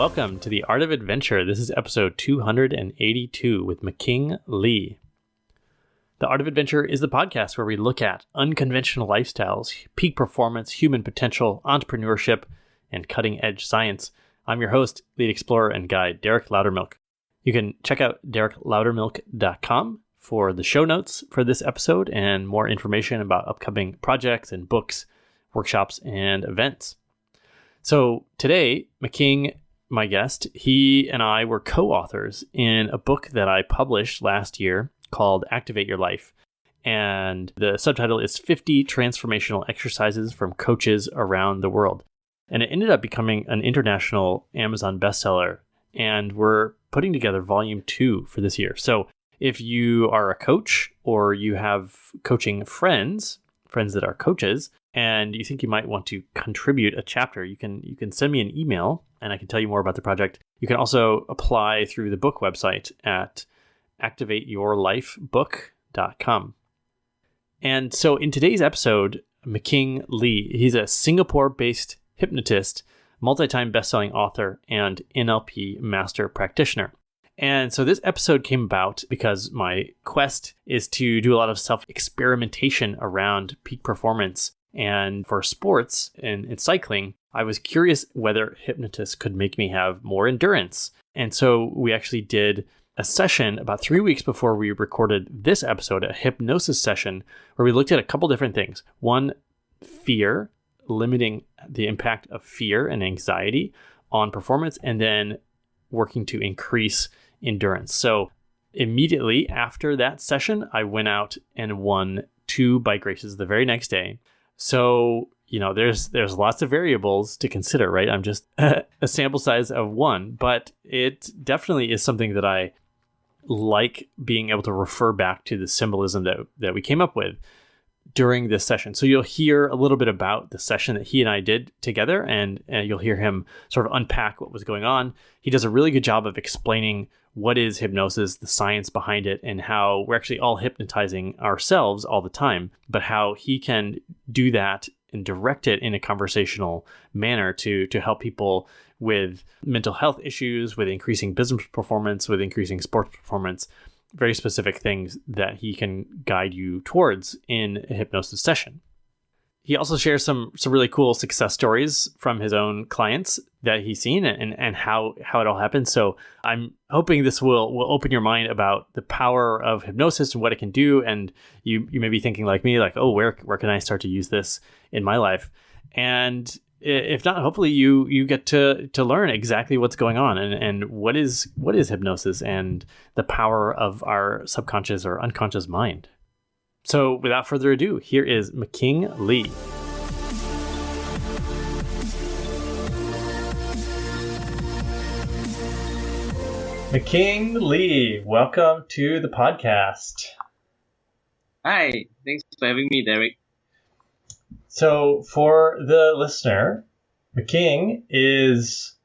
welcome to The Art of Adventure. This is episode 282 with McKing Lee. The Art of Adventure is the podcast where we look at unconventional lifestyles, peak performance, human potential, entrepreneurship, and cutting-edge science. I'm your host, lead explorer and guide, Derek Loudermilk. You can check out derekloudermilk.com for the show notes for this episode and more information about upcoming projects and books, workshops, and events. So today, McKing, my guest, he and I were co-authors in a book that I published last year called Activate Your Life. And the subtitle is 50 Transformational Exercises from Coaches Around the World. And it ended up becoming an international Amazon bestseller. And we're putting together volume 2 for this year. So if you are a coach or you have coaching friends that are coaches, and you think you might want to contribute a chapter, you can send me an email and I can tell you more about the project. You can also apply through the book website at activateyourlifebook.com. And so in today's episode, McKing Lee, he's a Singapore-based hypnotist, multi-time best-selling author, and NLP master practitioner. And so this episode came about because my quest is to do a lot of self-experimentation around peak performance. And for sports and in cycling, I was curious whether hypnotists could make me have more endurance. And so we actually did a session about 3 weeks before we recorded this episode, a hypnosis session, where we looked at a couple different things. One, fear, limiting the impact of fear and anxiety on performance, and then working to increase endurance. So immediately after that session, I went out and won 2 bike races the very next day. So, there's lots of variables to consider, right? I'm just a sample size of 1, but it definitely is something that I like being able to refer back to the symbolism that we came up with during this session. So you'll hear a little bit about the session that he and I did together, and you'll hear him sort of unpack what was going on. He does a really good job of explaining what is hypnosis, the science behind it, and how we're actually all hypnotizing ourselves all the time, but how he can do that and direct it in a conversational manner to help people with mental health issues, with increasing business performance, with increasing sports performance, very specific things that he can guide you towards in a hypnosis session. He also shares some really cool success stories from his own clients that he's seen and how it all happened. So I'm hoping this will open your mind about the power of hypnosis and what it can do. And you may be thinking like me, like, oh, where can I start to use this in my life? And if not, hopefully you get to learn exactly what's going on and what is hypnosis and the power of our subconscious or unconscious mind. So without further ado, here is McKing Lee. McKing Lee, welcome to the podcast. Hi, thanks for having me, Derek. So for the listener, McKing he's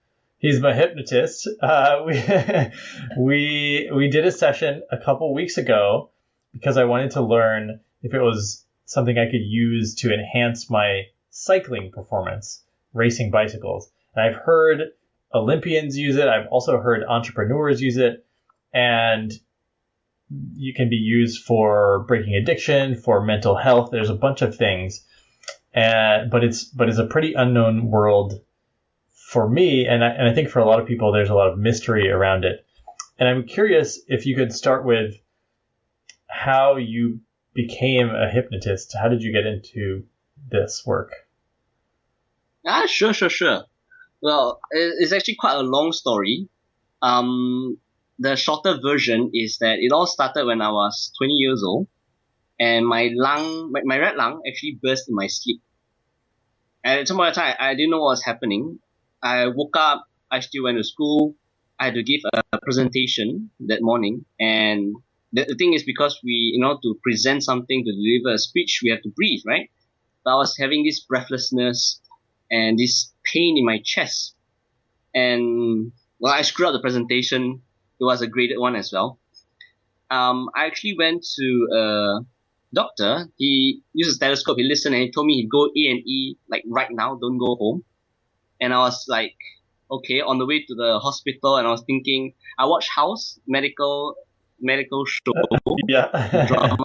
my hypnotist. We did a session a couple weeks ago because I wanted to learn if it was something I could use to enhance my cycling performance, racing bicycles. And I've heard Olympians use it. I've also heard entrepreneurs use it. And you can be used for breaking addiction, for mental health. There's a bunch of things. But it's a pretty unknown world for me. And I think for a lot of people, there's a lot of mystery around it. And I'm curious if you could start with how you became a hypnotist. How did you get into this work? Sure. Well, it's actually quite a long story. The shorter version is that it all started when I was 20 years old, and my right lung actually burst in my sleep. And at some point in time, I didn't know what was happening. I woke up, I still went to school. I had to give a presentation that morning, and the thing is, because we, to present something, to deliver a speech, we have to breathe, right? But I was having this breathlessness and this pain in my chest. And, well, I screwed up the presentation. It was a graded one as well. I actually went to a doctor. He used a stethoscope. He listened and he told me he'd go A&E, like right now, don't go home. And I was like, okay, on the way to the hospital, and I was thinking, I watched House medical show Yeah. drama.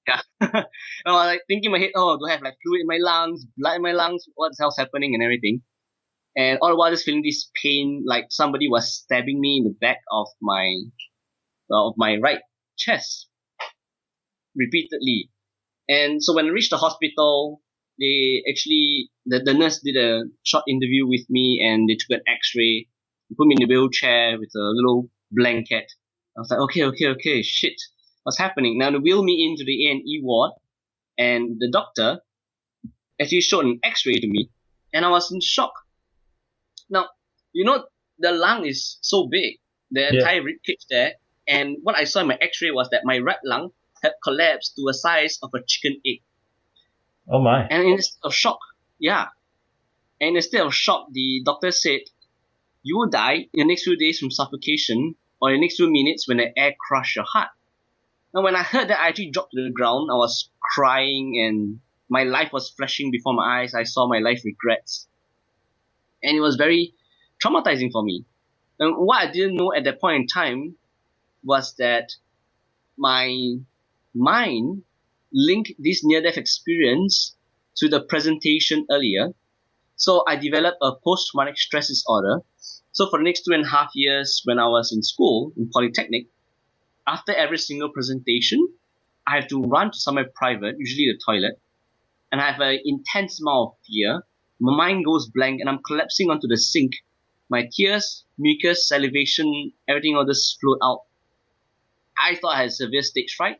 Yeah, and I was like thinking in my head, oh, do I have like fluid in my lungs, blood in my lungs? What the hell's happening and everything? And all the while, just feeling this pain, like somebody was stabbing me in the back of my right chest repeatedly. And so when I reached the hospital, they actually the nurse did a short interview with me, and they took an X-ray, put me in a wheelchair with a little blanket. I was like, okay, shit, what's happening? Now they wheel me into the A&E ward, and the doctor actually showed an X-ray to me, and I was in shock. Now, the lung is so big, the Yeah. entire rib cage there, and what I saw in my X-ray was that my right lung had collapsed to the size of a chicken egg. Oh my. And instead of shock, yeah, and instead of shock, the doctor said, you will die in the next few days from suffocation, or in the next few minutes when the air crushed your heart. Now, when I heard that, I actually dropped to the ground. I was crying, and my life was flashing before my eyes. I saw my life regrets, and it was very traumatizing for me. And what I didn't know at that point in time was that my mind linked this near-death experience to the presentation earlier. So I developed a post-traumatic stress disorder. So for the next 2.5 years, when I was in school, in Polytechnic, after every single presentation, I have to run to somewhere private, usually the toilet, and I have an intense amount of fear. My mind goes blank, and I'm collapsing onto the sink. My tears, mucus, salivation, everything all just flowed out. I thought I had severe stage fright.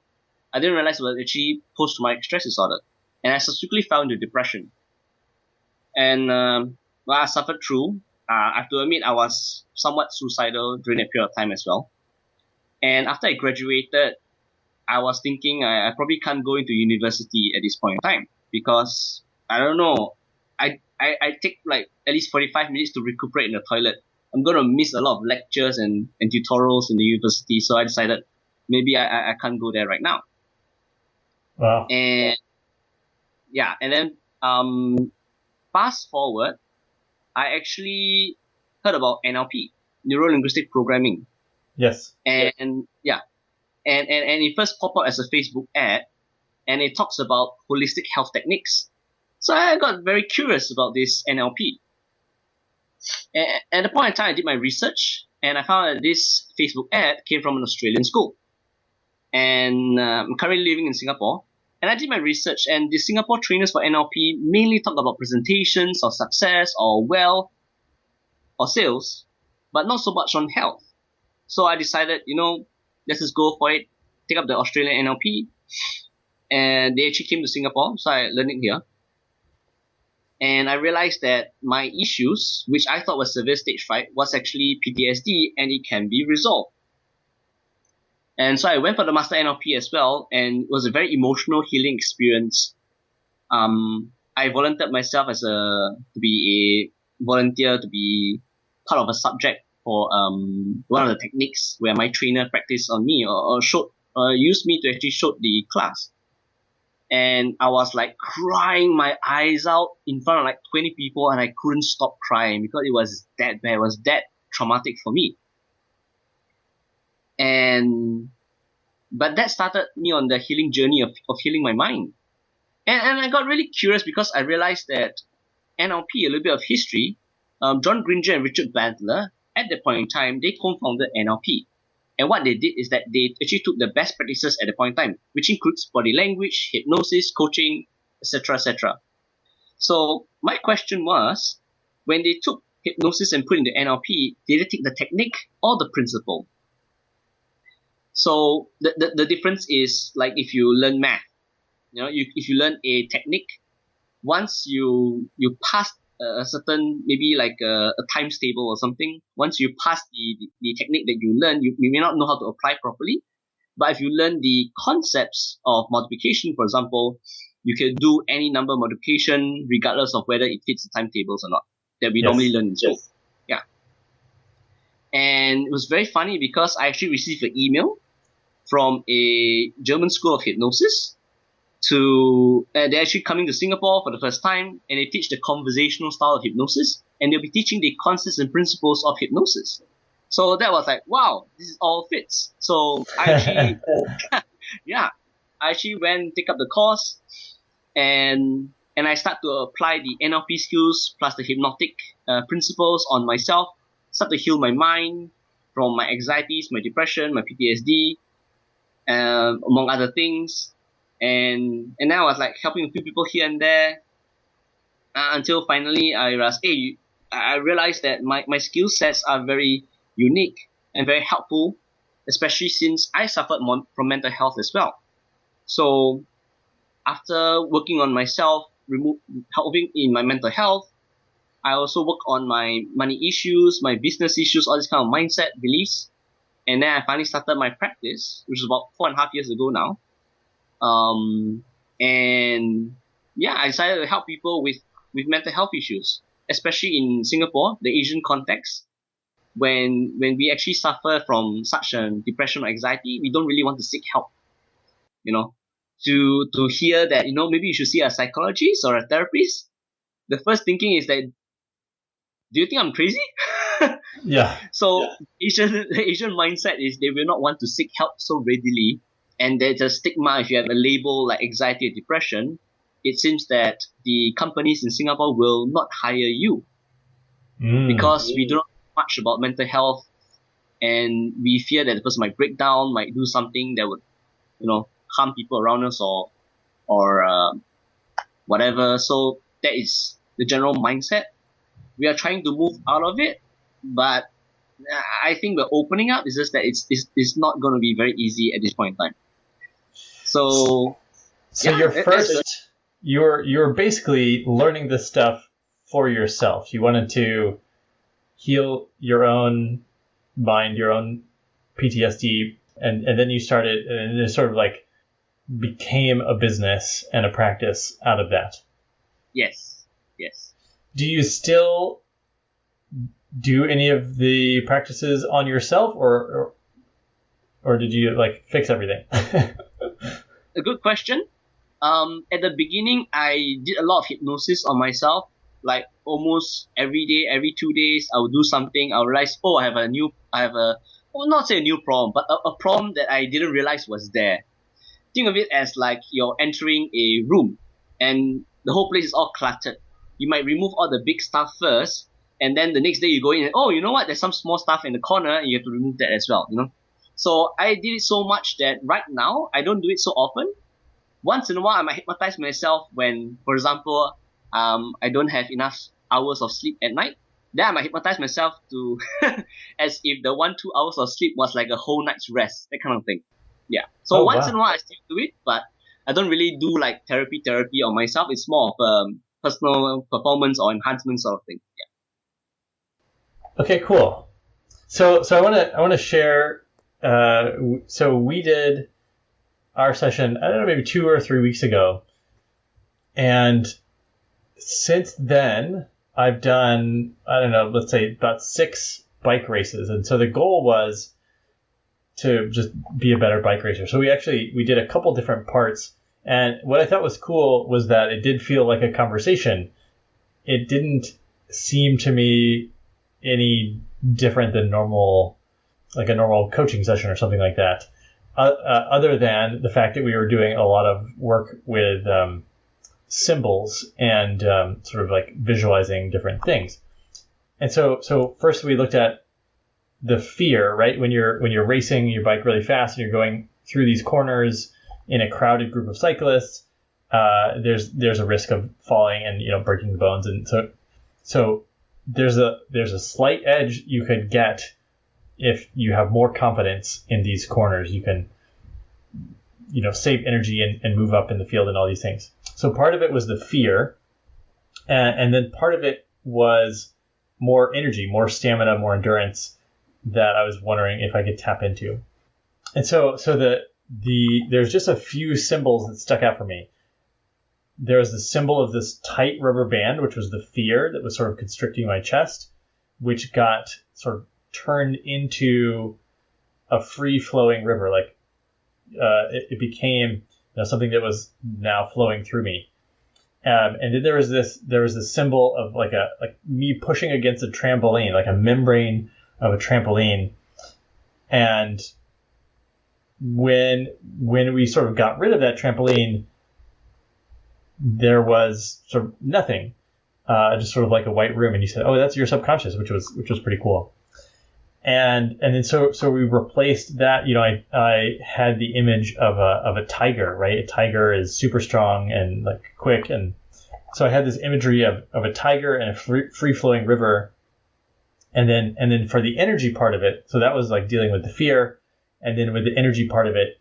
I didn't realize it was actually post-traumatic stress disorder, and I subsequently fell into depression. And well, I suffered through. I have to admit, I was somewhat suicidal during that period of time as well. And after I graduated, I was thinking I probably can't go into university at this point in time because I don't know. I take like at least 45 minutes to recuperate in the toilet. I'm going to miss a lot of lectures and tutorials in the university. So I decided maybe I can't go there right now. Wow. And yeah, and then fast forward, I actually heard about NLP, Neuro Linguistic Programming. Yes. And yeah, and it first popped up as a Facebook ad, and it talks about holistic health techniques. So I got very curious about this NLP. And at the point in time, I did my research, and I found that this Facebook ad came from an Australian school. And I'm currently living in Singapore. And I did my research, and the Singapore trainers for NLP mainly talk about presentations or success or wealth or sales, but not so much on health. So I decided, let's just go for it, take up the Australian NLP. And they actually came to Singapore, so I learned it here. And I realized that my issues, which I thought was severe stage fright, was actually PTSD, and it can be resolved. And so I went for the Master NLP as well, and it was a very emotional healing experience. I volunteered myself to be a volunteer, to be part of a subject for one of the techniques where my trainer practiced on me or used me to actually show the class. And I was like crying my eyes out in front of like 20 people, and I couldn't stop crying because it was that bad. It was that traumatic for me. But that started me on the healing journey of healing my mind. And I got really curious because I realized that NLP, a little bit of history, John Gringer and Richard Bandler, at that point in time, they co-founded NLP. And what they did is that they actually took the best practices at the point in time, which includes body language, hypnosis, coaching, etc., etc. So my question was, when they took hypnosis and put in the NLP, did they take the technique or the principle? So the difference is like if you learn math, if you learn a technique, once you pass a certain, maybe like a times table or something, once you pass the technique that you learn, you may not know how to apply properly. But if you learn the concepts of multiplication, for example, you can do any number multiplication regardless of whether it fits the timetables or not, that we normally learn in school. Yeah. And it was very funny because I actually received an email from a German school of hypnosis they're actually coming to Singapore for the first time, and they teach the conversational style of hypnosis. and they'll be teaching the concepts and principles of hypnosis. So that was like, wow, this is all fits. So I actually, I actually went take up the course, and I start to apply the NLP skills plus the hypnotic principles on myself. Start to heal my mind from my anxieties, my depression, my PTSD, among other things. And then I was like helping a few people here and there, until finally I realized, I realized that my skill sets are very unique and very helpful, especially since I suffered from mental health as well. So after working on myself, helping in my mental health, I also work on my money issues, my business issues, all this kind of mindset beliefs. And then I finally started my practice, which is about 4.5 years ago now. And yeah, I decided to help people with mental health issues, especially in Singapore, the Asian context. When we actually suffer from such depression or anxiety, we don't really want to seek help. To hear that, maybe you should see a psychologist or a therapist. The first thinking is that, do you think I'm crazy? Yeah. So the Asian mindset is they will not want to seek help so readily. And there's a stigma if you have a label like anxiety or depression. It seems that the companies in Singapore will not hire you because we do not know much about mental health, and we fear that the person might break down, might do something that would, harm people around us or whatever. So that is the general mindset. We are trying to move out of it, but I think we're opening up. It's just that it's not going to be very easy at this point in time. So you're basically learning this stuff for yourself. You wanted to heal your own mind, your own PTSD, and then you started, and it sort of like became a business and a practice out of that. Yes. Do you still do any of the practices on yourself, or did you like fix everything? A good question. At the beginning, I did a lot of hypnosis on myself. Like almost every day, every 2 days, I would do something. I realize, not say a new problem, but a problem that I didn't realize was there. Think of it as like you're entering a room and the whole place is all cluttered. You might remove all the big stuff first, and then the next day you go in and, oh, you know what? There's some small stuff in the corner, and you have to remove that as well, So I did it so much that right now, I don't do it so often. Once in a while, I might hypnotize myself when, for example, I don't have enough hours of sleep at night. Then I might hypnotize myself to, as if the 1-2 hours of sleep was like a whole night's rest, that kind of thing. Yeah. So once in a while, I still do it, but I don't really do like therapy on myself. It's more of personal performance or enhancement sort of thing. Yeah. Okay, cool. So I want to share. So we did our session, I don't know, maybe 2 or 3 weeks ago, and since then I've done, I don't know, let's say about 6 bike races, and so the goal was to just be a better bike racer. So we did a couple different parts, and what I thought was cool was that it did feel like a conversation. It didn't seem to me any different than like a normal coaching session or something like that, other than the fact that we were doing a lot of work with symbols and sort of like visualizing different things. And so first we looked at the fear, right? When you're racing your bike really fast and you're going through these corners in a crowded group of cyclists, there's a risk of falling and breaking the bones, and so there's a slight edge you could get if you have more confidence in these corners. You can save energy and move up in the field and all these things. So part of it was the fear, and then part of it was more energy, more stamina, more endurance that I was wondering if I could tap into. And so there's just a few symbols that stuck out for me. There was the symbol of this tight rubber band, which was the fear that was sort of constricting my chest, which got sort of turned into a free-flowing river. Like it became something that was now flowing through me. And then there was this symbol of like me pushing against a trampoline, like a membrane of a trampoline. And when we sort of got rid of that trampoline, there was sort of nothing, just sort of like a white room. And you said, "Oh, that's your subconscious," which was pretty cool. And then so we replaced that. I had the image of a tiger, right? A tiger is super strong and like quick, and so I had this imagery of a tiger and a free flowing river. And then for the energy part of it, so that was like dealing with the fear. And then with the energy part of it,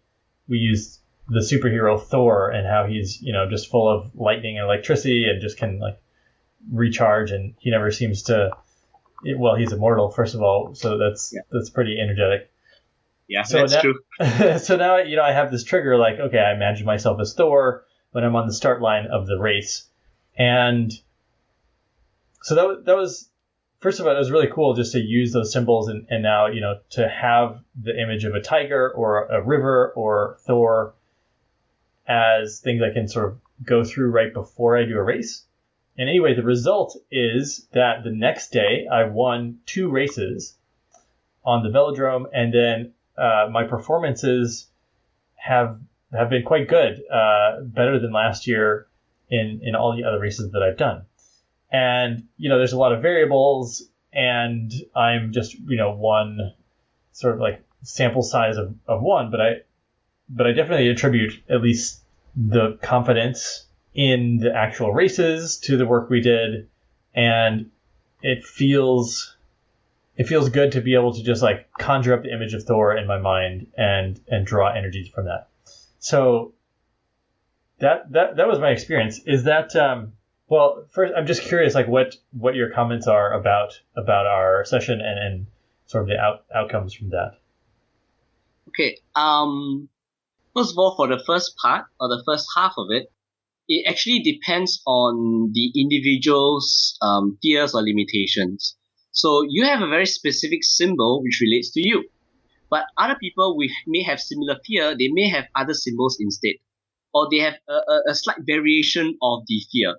we used the superhero Thor and how he's, just full of lightning and electricity and just can like recharge, and he never seems to, well, he's immortal, first of all. So that's pretty energetic. Yeah, so that's true. So now, I have this trigger, like, okay, I imagine myself as Thor when I'm on the start line of the race. And so that was, first of all, it was really cool just to use those symbols and now, to have the image of a tiger or a river or Thor as things I can sort of go through right before I do a race. And anyway, the result is that the next day I won 2 races on the velodrome, and then my performances have been quite good, better than last year in all the other races that I've done. And, there's a lot of variables, and I'm just, one sort of like sample size of one, but I definitely attribute at least the confidence in the actual races to the work we did. And it feels good to be able to just like conjure up the image of Thor in my mind and draw energies from that. So that was my experience. Is that, well, first, I'm just curious, like what your comments are about our session and sort of the outcomes from that. Okay. First of all, for the first part or the first half of it, it actually depends on the individual's fears or limitations. So you have a very specific symbol which relates to you, but other people may have similar fear. They may have other symbols instead, or they have a slight variation of the fear.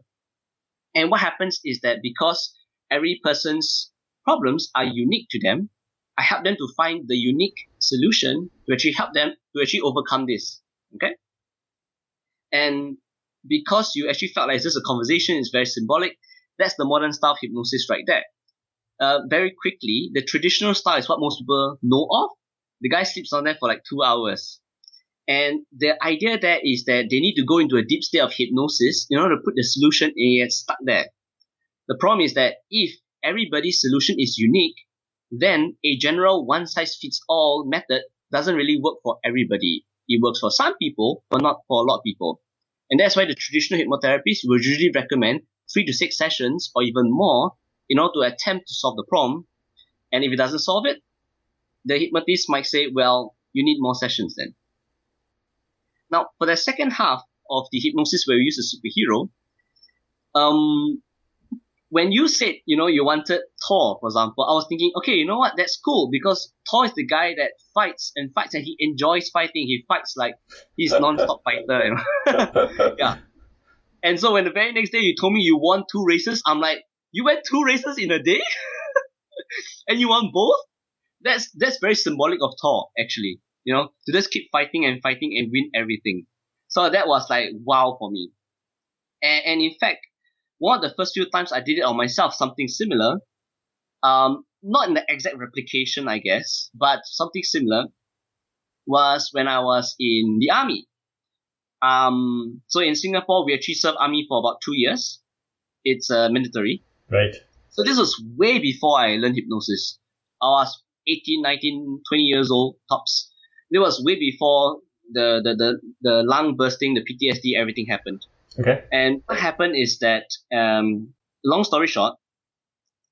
And what happens is that because every person's problems are unique to them, I help them to find the unique solution to actually help them to actually overcome this. Okay? And because you actually felt like this is a conversation, it's very symbolic, that's the modern style of hypnosis right there. Very quickly, the traditional style is what most people know of. The guy sleeps on there for like 2 hours. And the idea there is that they need to go into a deep state of hypnosis in order to put the solution and get stuck there. The problem is that if everybody's solution is unique, then a general one-size-fits-all method doesn't really work for everybody. It works for some people, but not for a lot of people. And that's why the traditional hypnotherapists will usually recommend 3 to 6 sessions or even more in order to attempt to solve the problem. And if it doesn't solve it, the hypnotist might say, well, you need more sessions then. Now, for the second half of the hypnosis where we use a superhero, when you said, you wanted Thor, for example, I was thinking, okay, you know what, that's cool, because Thor is the guy that fights and he enjoys fighting. He fights like he's a non-stop fighter, Yeah. And so when the very next day you told me you won 2 races, I'm like, you went 2 races in a day? And you won both? That's very symbolic of Thor, actually. To just keep fighting and win everything. So that was like wow for me. And in fact, one of the first few times I did it on myself, something similar, not in the exact replication, I guess, but something similar, was when I was in the army. So in Singapore, we actually served army for about 2 years. It's mandatory. Right. So this was way before I learned hypnosis. I was 18, 19, 20 years old, tops. It was way before the lung bursting, the PTSD, everything happened. Okay. And what happened is that, long story short,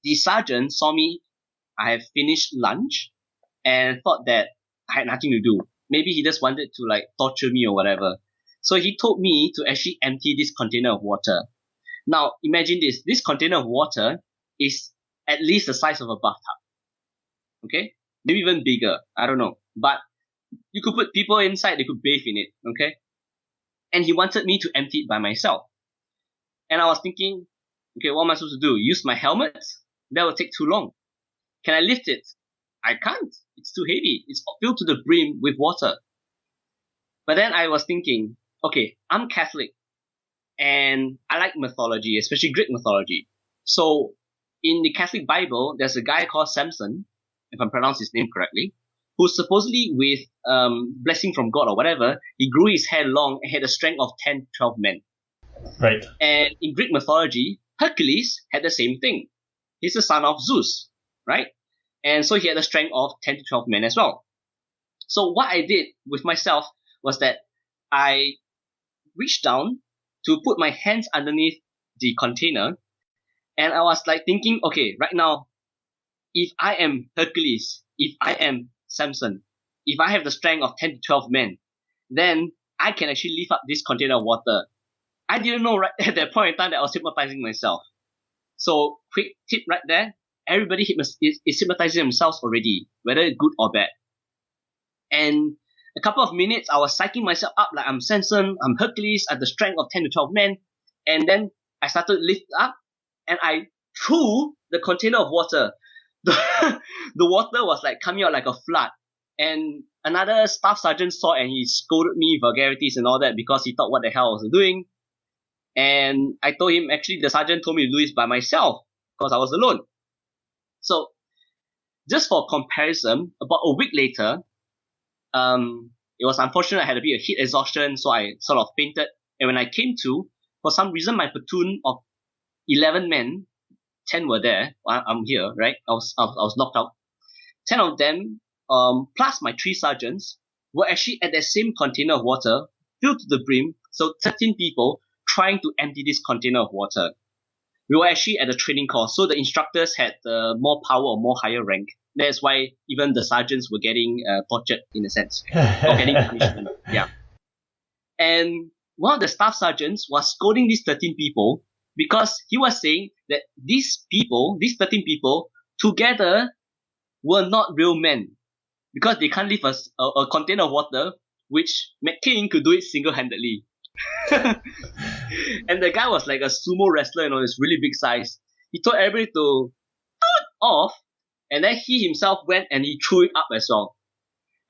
the sergeant saw me, I have finished lunch, and thought that I had nothing to do. Maybe he just wanted to like torture me or whatever. So he told me to actually empty this container of water. Now, imagine this. This container of water is at least the size of a bathtub. Okay? Maybe even bigger. I don't know. But you could put people inside, they could bathe in it. Okay? And he wanted me to empty it by myself. And I was thinking, okay, what am I supposed to do? Use my helmet? That will take too long. Can I lift it? I can't. It's too heavy. It's filled to the brim with water. But then I was thinking, okay, I'm Catholic and I like mythology, especially Greek mythology. So in the Catholic Bible, there's a guy called Samson, if I'm pronouncing his name correctly, who supposedly with blessing from God or whatever, he grew his hair long and had a strength of 10, 12 men. Right. And in Greek mythology, Hercules had the same thing. He's the son of Zeus, right? And so he had a strength of 10 to 12 men as well. So what I did with myself was that I reached down to put my hands underneath the container, and I was like thinking, okay, right now, if I am Hercules, if I am Samson, if I have the strength of 10 to 12 men, then I can actually lift up this container of water. I didn't know right at that point in time that I was hypnotizing myself. So quick tip right there, everybody is hypnotizing themselves already, whether good or bad. And a couple of minutes, I was psyching myself up like I'm Samson, I'm Hercules, I have the strength of 10 to 12 men. And then I started to lift up and I threw the container of water. The water was like coming out like a flood. And another staff sergeant saw and he scolded me vulgarities and all that because he thought what the hell I was doing. And I told him, actually, the sergeant told me to do this by myself because I was alone. So just for comparison, about a week later, it was unfortunate I had a bit of heat exhaustion, so I sort of fainted. And when I came to, for some reason, my platoon of 11 men, 10 were there. I'm here, right? I was knocked out. 10 of them, plus my 3 sergeants, were actually at that same container of water, filled to the brim. So 13 people trying to empty this container of water. We were actually at a training course, so the instructors had more power or more higher rank. That's why even the sergeants were getting tortured in a sense, or getting punishment. Yeah. And one of the staff sergeants was scolding these 13 people because he was saying that these 13 people, together were not real men because they can't lift a container of water, which McKing could do it single-handedly. And the guy was like a sumo wrestler, this really big size. He told everybody to off, and then he himself went and he threw it up as well.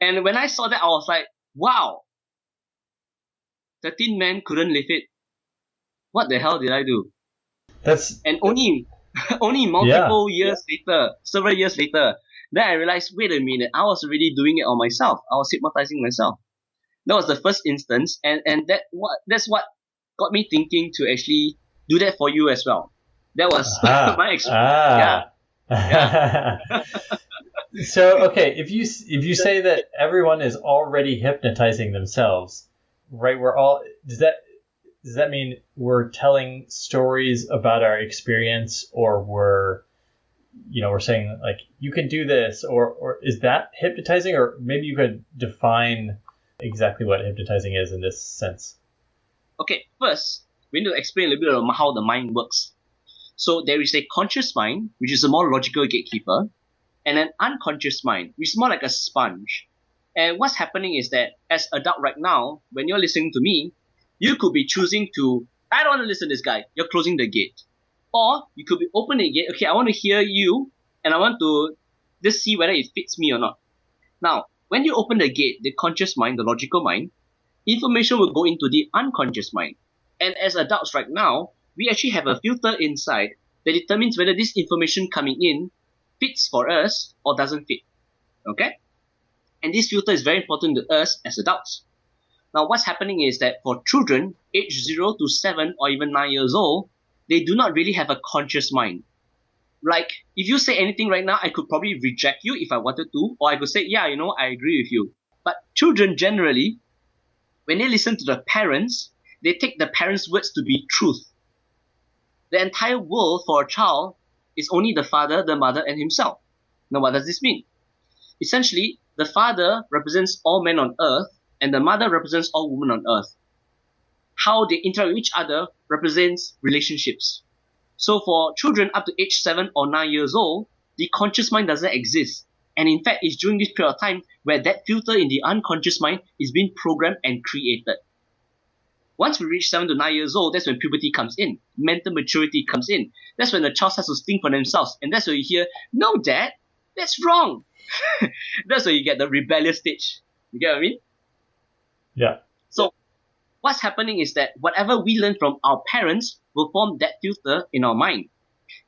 And when I saw that, I was like, wow, 13 men couldn't lift it. What the hell did I do? And only multiple years later, several years later, then I realized, wait a minute, I was already doing it on myself. I was hypnotizing myself. That was the first instance, and that's what got me thinking to actually do that for you as well. That was my experience. Yeah. So, okay, if you say that everyone is already hypnotizing themselves, right? Does that mean we're telling stories about our experience, or we're saying like you can do this, or is that hypnotizing? Or maybe you could define exactly what hypnotizing is in this sense. Okay, first, we need to explain a little bit about how the mind works. So there is a conscious mind, which is a more logical gatekeeper, and an unconscious mind, which is more like a sponge. And what's happening is that as an adult right now, when you're listening to me, you could be choosing to, I don't want to listen to this guy, you're closing the gate. Or you could be opening the gate, okay, I want to hear you, and I want to just see whether it fits me or not. Now, when you open the gate, the conscious mind, the logical mind, information will go into the unconscious mind. And as adults right now, we actually have a filter inside that determines whether this information coming in fits for us or doesn't fit. Okay? And this filter is very important to us as adults. Now, what's happening is that for children, age 0 to 7 or even 9 years old, they do not really have a conscious mind. Like, if you say anything right now, I could probably reject you if I wanted to, or I could say, yeah, I agree with you. But children generally, when they listen to the parents, they take the parents' words to be truth. The entire world for a child is only the father, the mother, and himself. Now, what does this mean? Essentially, the father represents all men on earth, and the mother represents all women on earth. How they interact with each other represents relationships. So for children up to age 7 or 9 years old, the conscious mind doesn't exist. And in fact, it's during this period of time where that filter in the unconscious mind is being programmed and created. Once we reach 7 to 9 years old, that's when puberty comes in. Mental maturity comes in. That's when the child starts to think for themselves. And that's when you hear, no, Dad, that's wrong. That's when you get the rebellious stage. You get what I mean? Yeah. So what's happening is that whatever we learn from our parents will form that filter in our mind.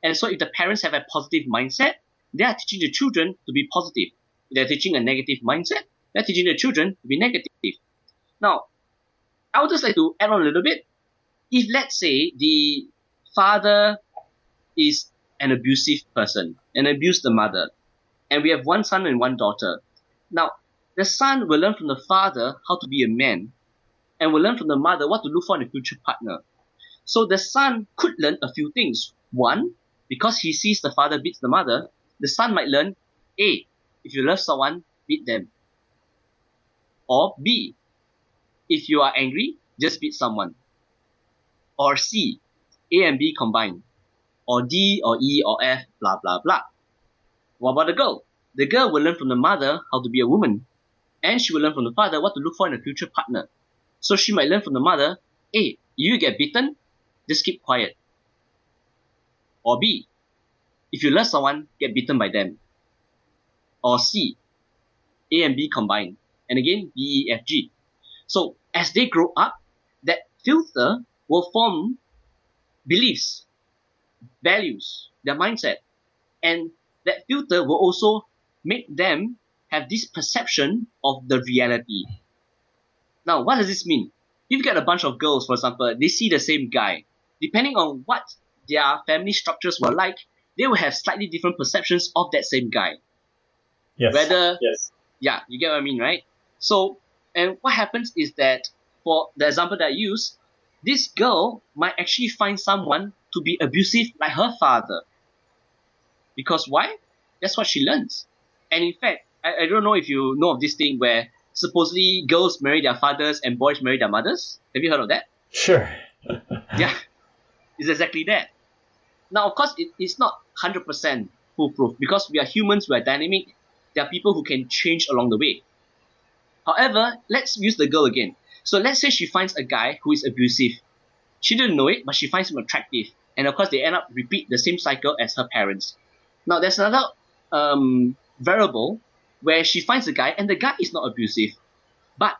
And so if the parents have a positive mindset, they are teaching the children to be positive. If they're teaching a negative mindset, they're teaching the children to be negative. Now, I would just like to add on a little bit. If let's say the father is an abusive person and abused the mother, and we have one son and one daughter. Now, the son will learn from the father how to be a man, and will learn from the mother what to look for in a future partner. So the son could learn a few things. One, because he sees the father beats the mother, the son might learn, A, if you love someone, beat them. Or B, if you are angry, just beat someone. Or C, A and B combined. Or D or E or F, blah, blah, blah. What about the girl? The girl will learn from the mother how to be a woman. And she will learn from the father what to look for in a future partner. So she might learn from the mother, A, you get beaten, just keep quiet. Or B, if you love someone, get beaten by them. Or C, A and B combined. And again, B, E, F, G. So as they grow up, that filter will form beliefs, values, their mindset. And that filter will also make them have this perception of the reality. Now, what does this mean? If you get a bunch of girls, for example, they see the same guy. Depending on what their family structures were like, they will have slightly different perceptions of that same guy. Yes. Yes. Yeah, you get what I mean, right? So, and what happens is that, for the example that I use, this girl might actually find someone to be abusive like her father. Because why? That's what she learns. And in fact, I don't know if you know of this thing where supposedly girls marry their fathers and boys marry their mothers. Have you heard of that? Sure. Yeah, it's exactly that. Now, of course, it's not 100% foolproof because we are humans, we are dynamic. There are people who can change along the way. However, let's use the girl again. So let's say she finds a guy who is abusive. She didn't know it, but she finds him attractive. And of course, they end up repeat the same cycle as her parents. Now, there's another variable where she finds a guy and the guy is not abusive. But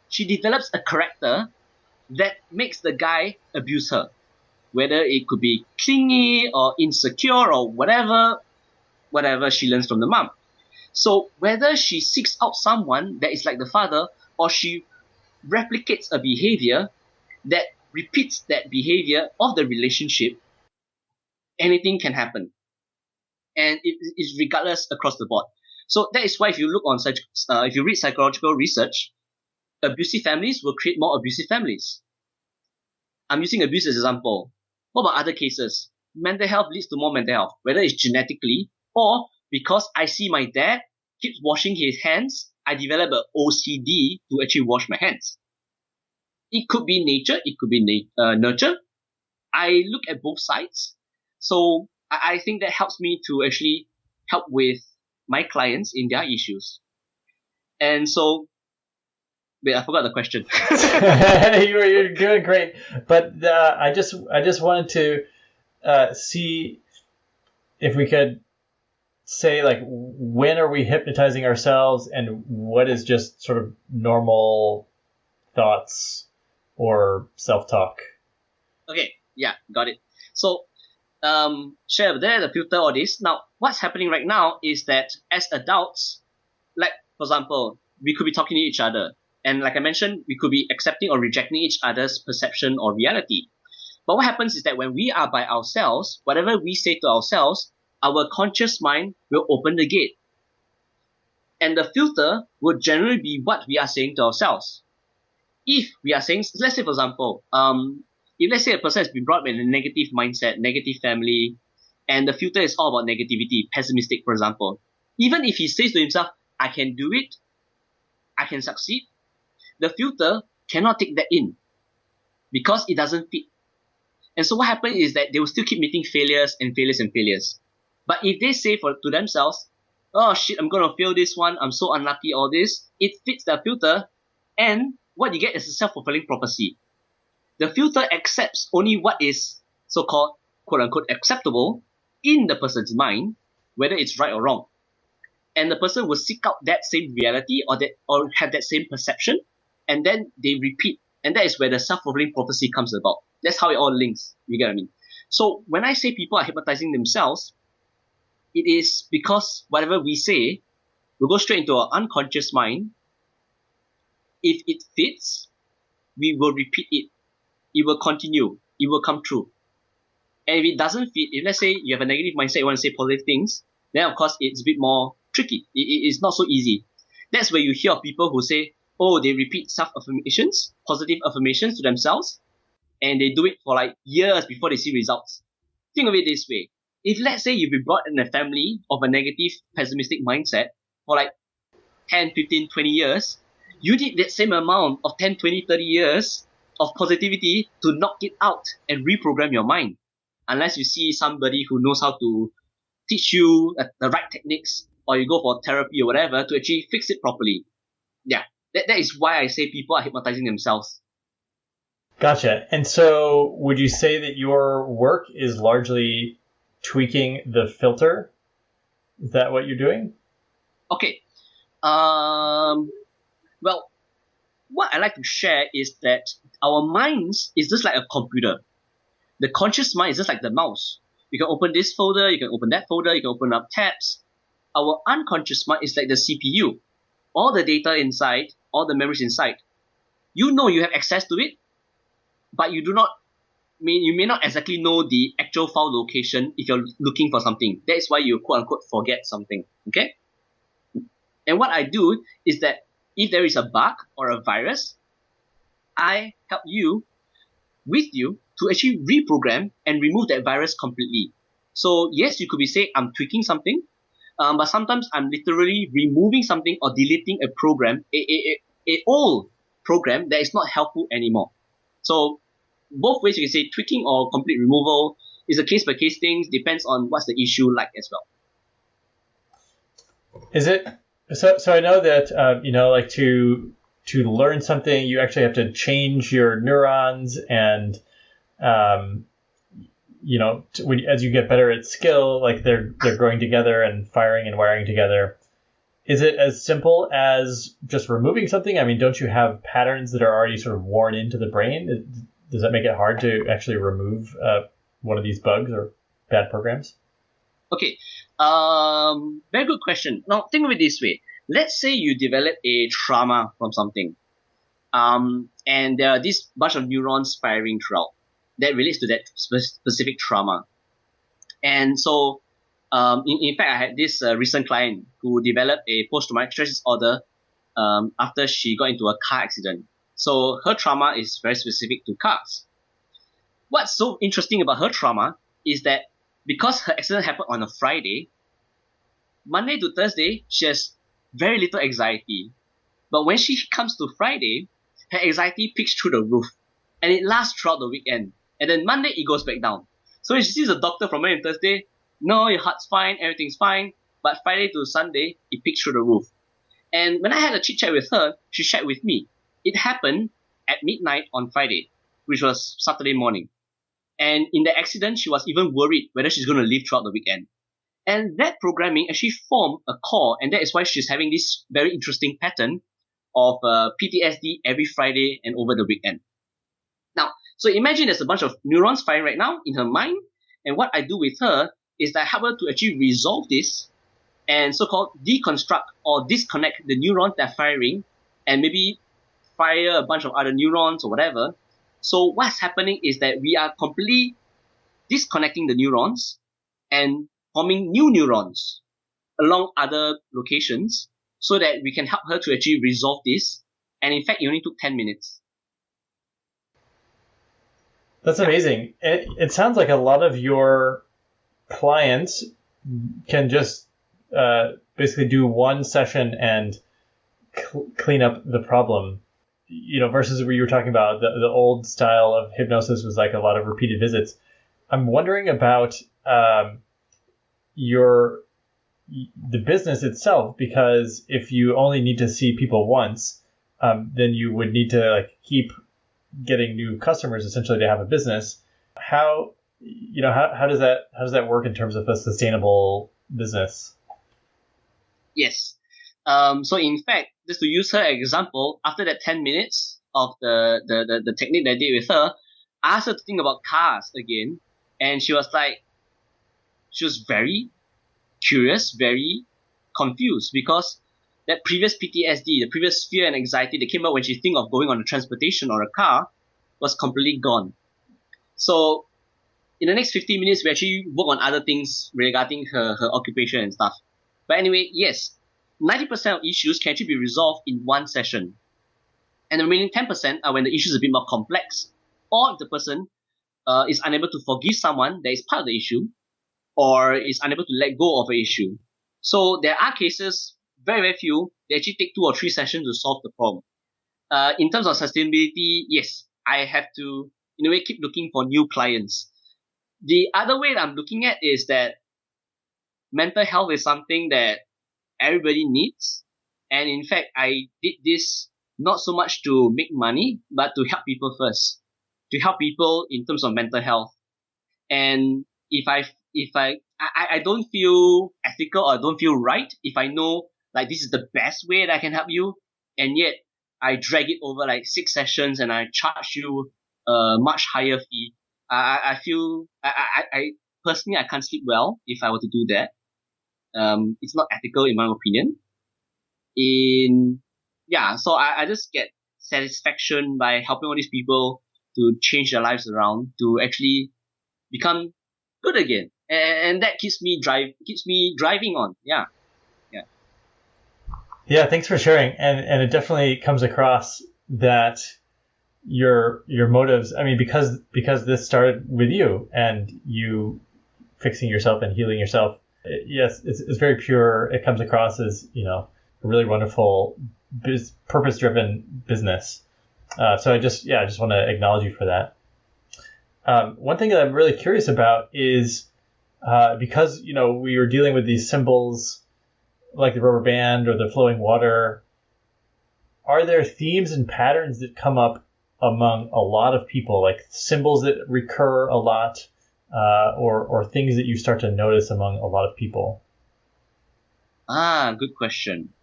she develops a character that makes the guy abuse her. Whether it could be clingy or insecure or whatever she learns from the mom. So whether she seeks out someone that is like the father or she replicates a behavior that repeats that behavior of the relationship, anything can happen. And it is regardless across the board. So that is why if you look on such, if you read psychological research, abusive families will create more abusive families. I'm using abuse as an example. What about other cases? Mental health leads to more mental health, whether it's genetically or because I see my dad keeps washing his hands, I develop an OCD to actually wash my hands. It could be nature, it could be nurture. I look at both sides. So I think that helps me to actually help with my clients in their issues. And so, wait, I forgot the question. You're doing great, but I just wanted to see if we could say, like, when are we hypnotizing ourselves and what is just sort of normal thoughts or self-talk. Okay, yeah, got it. So, share there the filter all this. Now, what's happening right now is that as adults, like, for example, we could be talking to each other. And like I mentioned, we could be accepting or rejecting each other's perception or reality. But what happens is that when we are by ourselves, whatever we say to ourselves, our conscious mind will open the gate. And the filter will generally be what we are saying to ourselves. If we are saying, let's say for example, if let's say a person has been brought up in a negative mindset, negative family, and the filter is all about negativity, pessimistic for example, even if he says to himself, I can do it, I can succeed, the filter cannot take that in because it doesn't fit. And so what happens is that they will still keep meeting failures and failures and failures. But if they say to themselves, oh shit, I'm going to fail this one, I'm so unlucky, all this, it fits the filter, and what you get is a self-fulfilling prophecy. The filter accepts only what is so-called quote-unquote acceptable in the person's mind, whether it's right or wrong. And the person will seek out that same reality or have that same perception, and then they repeat. And that is where the self-fulfilling prophecy comes about. That's how it all links. You get what I mean? So when I say people are hypnotizing themselves, it is because whatever we say will go straight into our unconscious mind. If it fits, we will repeat it. It will continue. It will come true. And if it doesn't fit, if let's say you have a negative mindset, you want to say positive things, then of course it's a bit more tricky. It's not so easy. That's where you hear of people who say, oh, they repeat self-affirmations, positive affirmations to themselves, and they do it for like years before they see results. Think of it this way. If let's say you've been brought in a family of a negative, pessimistic mindset for like 10, 15, 20 years, you need that same amount of 10, 20, 30 years of positivity to knock it out and reprogram your mind. Unless you see somebody who knows how to teach you the right techniques, or you go for therapy or whatever to actually fix it properly. Yeah, that is why I say people are hypnotizing themselves. Gotcha. And so would you say that your work is largely tweaking the filter? Is that what you're doing? Okay. Well, what I like to share is that our minds is just like a computer. The conscious mind is just like the mouse. You can open this folder, you can open that folder, you can open up tabs. Our unconscious mind is like the CPU. All the data inside, all the memories inside. You know you have access to it, but you may not exactly know the actual file location if you're looking for something. That is why you quote unquote forget something. Okay? And what I do is that if there is a bug or a virus, I help you to actually reprogram and remove that virus completely. So yes, you could be saying I'm tweaking something, but sometimes I'm literally removing something or deleting a program, a old program that is not helpful anymore. So both ways you can say tweaking or complete removal is a case by case thing, depends on what's the issue like as well. Is it so I know that like to learn something you actually have to change your neurons, and as you get better at skill, like they're growing together and firing and wiring together. Is it as simple as just removing something? I mean, don't you have patterns that are already sort of worn into the brain? Does that make it hard to actually remove one of these bugs or bad programs? Okay, very good question. Now think of it this way. Let's say you develop a trauma from something, and there are this bunch of neurons firing throughout that relates to that specific trauma. And so, in fact, I had this recent client who developed a post-traumatic stress disorder after she got into a car accident. So her trauma is very specific to cars. What's so interesting about her trauma is that because her accident happened on a Friday, Monday to Thursday, she has very little anxiety. But when she comes to Friday, her anxiety peaks through the roof. And it lasts throughout the weekend. And then Monday, it goes back down. So when she sees a doctor from Monday to Thursday, no, your heart's fine, everything's fine. But Friday to Sunday, it peaks through the roof. And when I had a chit chat with her, she shared with me. It happened at midnight on Friday, which was Saturday morning. And in the accident, she was even worried whether she's going to live throughout the weekend. And that programming actually formed a core, and that is why she's having this very interesting pattern of PTSD every Friday and over the weekend. Now, so imagine there's a bunch of neurons firing right now in her mind, and what I do with her is that I help her to actually resolve this and so-called deconstruct or disconnect the neurons that are firing and maybe fire a bunch of other neurons or whatever. So what's happening is that we are completely disconnecting the neurons and forming new neurons along other locations so that we can help her to actually resolve this. And in fact, it only took 10 minutes. That's amazing. It sounds like a lot of your clients can just basically do one session and clean up the problem, versus where you were talking about the old style of hypnosis was like a lot of repeated visits. I'm wondering about the business itself, because if you only need to see people once, then you would need to keep getting new customers essentially to have a business. How does that work in terms of a sustainable business? Yes. So in fact, just to use her example, after that 10 minutes of the technique that I did with her, I asked her to think about cars again, and she was very curious, very confused, because that previous PTSD, the previous fear and anxiety that came up when she think of going on a transportation or a car, was completely gone. So in the next 15 minutes, we actually work on other things regarding her occupation and stuff. But anyway, yes, 90% of issues can actually be resolved in one session. And the remaining 10% are when the issue is a bit more complex, or if the person is unable to forgive someone that is part of the issue, or is unable to let go of an issue. So there are cases, very, very few, they actually take 2 or 3 sessions to solve the problem. In terms of sustainability, yes, I have to, in a way, keep looking for new clients. The other way that I'm looking at is that mental health is something that everybody needs. And in fact, I did this not so much to make money, but to help people first. To help people in terms of mental health. And if I don't feel ethical or I don't feel right if I know like this is the best way that I can help you, and yet I drag it over like 6 sessions and I charge you a much higher fee. I feel I personally I can't sleep well if I were to do that. It's not ethical in my opinion. So I just get satisfaction by helping all these people to change their lives around, to actually become good again, and that keeps me driving on. Yeah. Thanks for sharing, and it definitely comes across that your motives, I mean, because this started with you and you fixing yourself and healing yourself. Yes, it's very pure. It comes across as a really wonderful purpose-driven business. So I just want to acknowledge you for that. One thing that I'm really curious about is because we were dealing with these symbols like the rubber band or the flowing water. Are there themes and patterns that come up among a lot of people, like symbols that recur a lot, or things that you start to notice among a lot of people? Good question.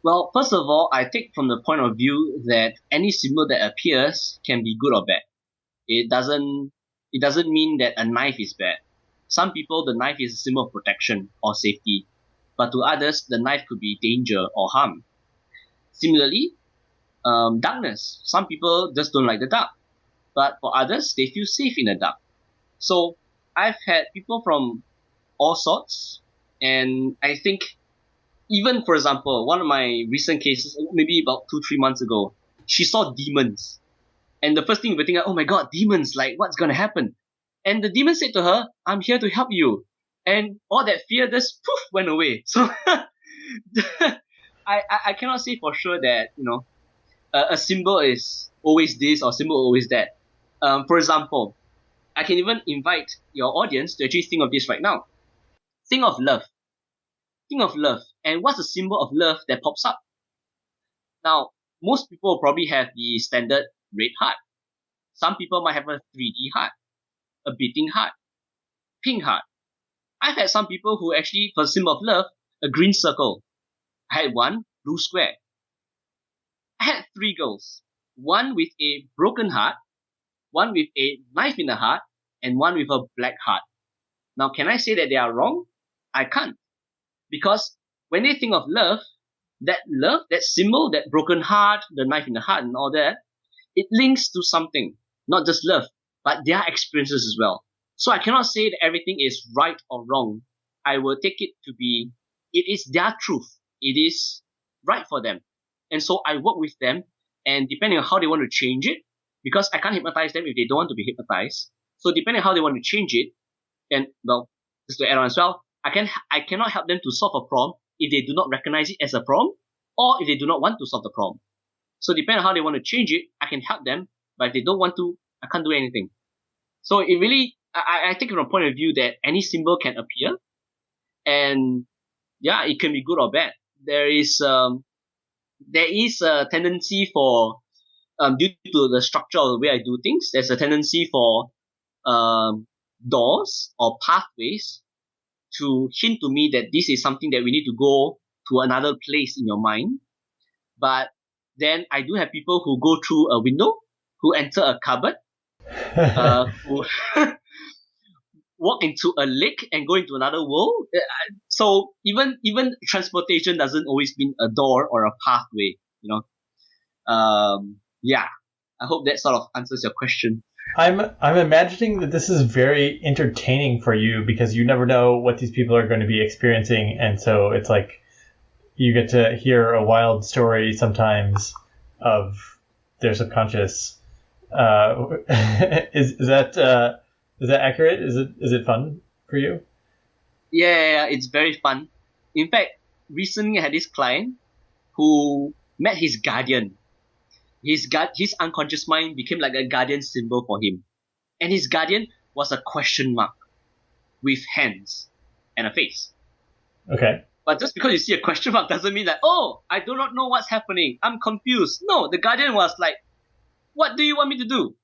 Well, first of all, I take from the point of view that any symbol that appears can be good or bad. It doesn't mean that a knife is bad. Some people, the knife is a symbol of protection or safety, but to others, the knife could be danger or harm. Similarly, darkness. Some people just don't like the dark, but for others, they feel safe in the dark. So I've had people from all sorts, and I think even, for example, one of my recent cases, maybe about 2-3 months ago, she saw demons. And the first thing we think, oh my god, demons, like what's gonna happen? And the demon said to her, I'm here to help you. And all that fear just poof went away. So I cannot say for sure that, a symbol is always this or symbol always that. For example, I can even invite your audience to actually think of this right now. Think of love. Think of love. And what's the symbol of love that pops up? Now, most people will probably have the standard red heart. Some people might have a 3D heart, a beating heart, pink heart. I've had some people who actually, for the symbol of love, a green circle. I had one blue square. I had 3 girls. One with a broken heart, one with a knife in the heart, and one with a black heart. Now, can I say that they are wrong? I can't. Because when they think of love, that symbol, that broken heart, the knife in the heart and all that, it links to something. Not just love, but their experiences as well. So I cannot say that everything is right or wrong. I will take it to be, it is their truth. It is right for them. And so I work with them, and depending on how they want to change it, because I can't hypnotize them if they don't want to be hypnotized. So depending on how they want to change it, and well, just to add on as well, I cannot help them to solve a problem if they do not recognize it as a problem, or if they do not want to solve the problem. So depending on how they want to change it, I can help them, but if they don't want to, I can't do anything. So it really, I take it from a point of view that any symbol can appear, and yeah, it can be good or bad. There is a tendency for due to the structure of the way I do things, there's a tendency for doors or pathways to hint to me that this is something that we need to go to another place in your mind. But then I do have people who go through a window, who enter a cupboard, who walk into a lake and go into another world. So even transportation doesn't always mean a door or a pathway, you know. Yeah, I hope that sort of answers your question. I'm imagining that this is very entertaining for you because you never know what these people are going to be experiencing, and so it's like you get to hear a wild story sometimes of their subconscious. Is that accurate? Is it fun for you? Yeah, it's very fun. In fact, recently I had this client who met his guardian. His unconscious mind became like a guardian symbol for him. And his guardian was a question mark with hands and a face. Okay. But just because you see a question mark doesn't mean that, oh, I do not know what's happening. I'm confused. No, the guardian was like, what do you want me to do?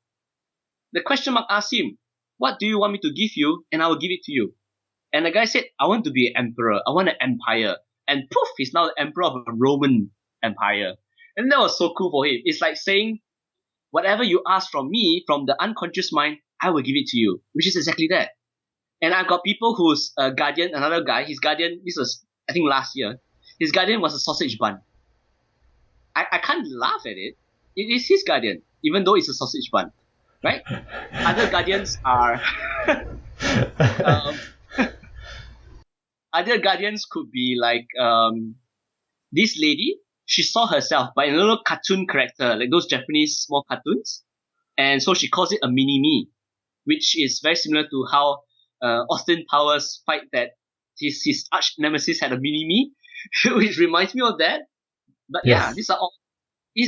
The question mark asked him, what do you want me to give you? And I will give it to you. And the guy said, I want to be an emperor. I want an empire. And poof, he's now the emperor of a Roman empire. And that was so cool for him. It's like saying, whatever you ask from me, from the unconscious mind, I will give it to you, which is exactly that. And I've got people whose guardian, another guy, his guardian, this was, I think, last year, his guardian was a sausage bun. I can't laugh at it. It is his guardian, even though it's a sausage bun, right? Other guardians are... other guardians could be like this lady. She saw herself by a little cartoon character, like those Japanese small cartoons. And so she calls it a mini-me, which is very similar to how Austin Powers fight that his arch nemesis had a mini-me, which reminds me of that. But Yes. yeah, these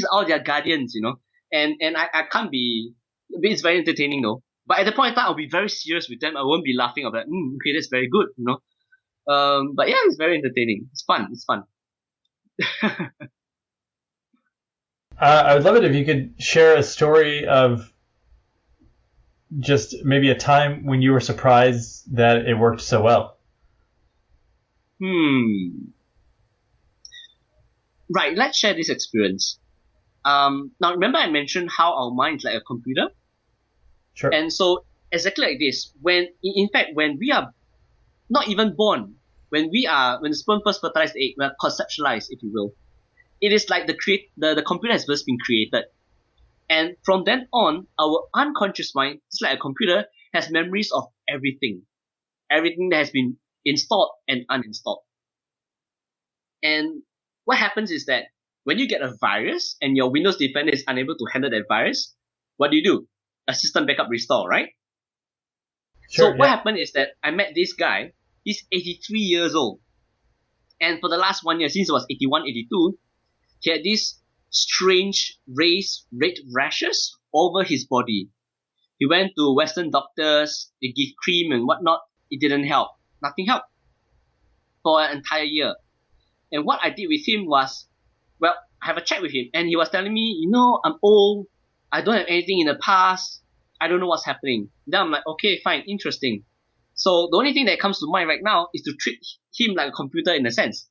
are all their guardians, you know. And I can't be... It's very entertaining though. But at the point in time, I'll be very serious with them. I won't be laughing. I'll be like, okay, that's very good, you know. But yeah, it's very entertaining. It's fun. I would love it if you could share a story of just maybe a time when you were surprised that it worked so well. Right, let's share this experience. Now remember I mentioned how our mind is like a computer? Sure. And so exactly like this, when we are not even born, when the sperm first fertilized the egg, we are conceptualized, if you will. It is like the computer has just been created. And from then on, our unconscious mind, just like a computer, has memories of everything. Everything that has been installed and uninstalled. And what happens is that when you get a virus and your Windows Defender is unable to handle that virus, what do? A system backup restore, right? Sure, so what happened is that I met this guy. He's 83 years old. And for the last 1 year, since he was 81, 82, he had these strange raised red rashes over his body. He went to Western doctors, they give cream and whatnot. It didn't help. Nothing helped for an entire year. And what I did with him was, well, I have a chat with him, and he was telling me, you know, I'm old, I don't have anything in the past, I don't know what's happening. Then I'm like, okay, fine, interesting. So the only thing that comes to mind right now is to treat him like a computer in a sense.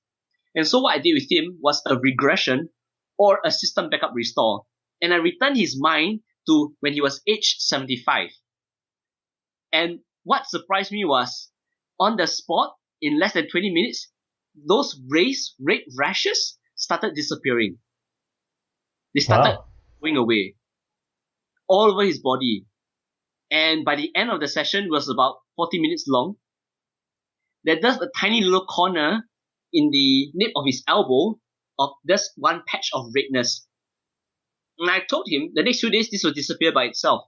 And so what I did with him was a regression or a system backup restore. And I returned his mind to when he was age 75. And what surprised me was, on the spot, in less than 20 minutes, those raised red rashes started disappearing. They started going away all over his body. And by the end of the session, it was about 40 minutes long. There's just a tiny little corner in the nape of his elbow of just one patch of redness. And I told him the next few days this will disappear by itself.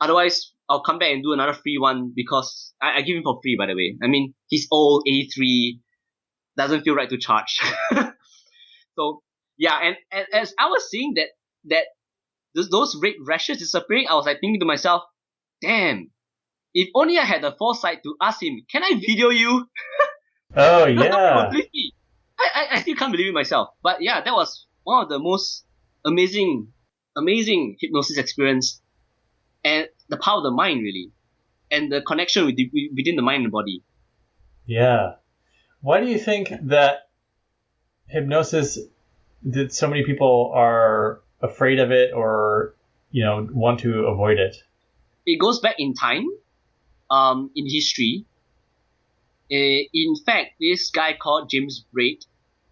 Otherwise, I'll come back and do another free one because I give him for free, by the way. I mean, he's old, 83, doesn't feel right to charge. So, yeah, and as I was seeing that those red rashes disappearing, I was like thinking to myself, damn, if only I had the foresight to ask him, can I video you? Oh, yeah. I still can't believe it myself. But yeah, that was one of the most amazing amazing hypnosis experience, and the power of the mind, really, and the connection within the mind and body. Yeah. Why do you think that hypnosis, that so many people are afraid of it or, want to avoid it? It goes back in time, in history. In fact, this guy called James Braid,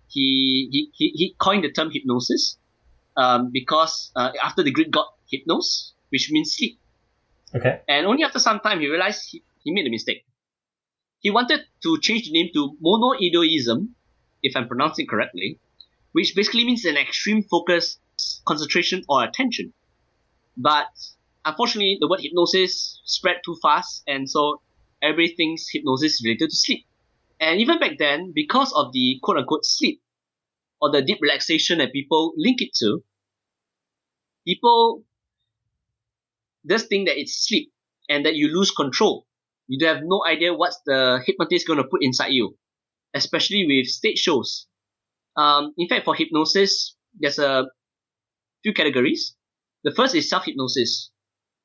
he coined the term hypnosis, because after the Greek god hypnos, which means sleep. Okay. And only after some time he realized he made a mistake. He wanted to change the name to monoidoism, if I'm pronouncing it correctly, which basically means an extreme focus, concentration, or attention. But unfortunately, the word hypnosis spread too fast, and so everybody thinks hypnosis is related to sleep. And even back then, because of the quote-unquote sleep, or the deep relaxation that people link it to, people just think that it's sleep and that you lose control. You have no idea what the hypnotist is going to put inside you, especially with stage shows. In fact, for hypnosis, there's a few categories. The first is self-hypnosis.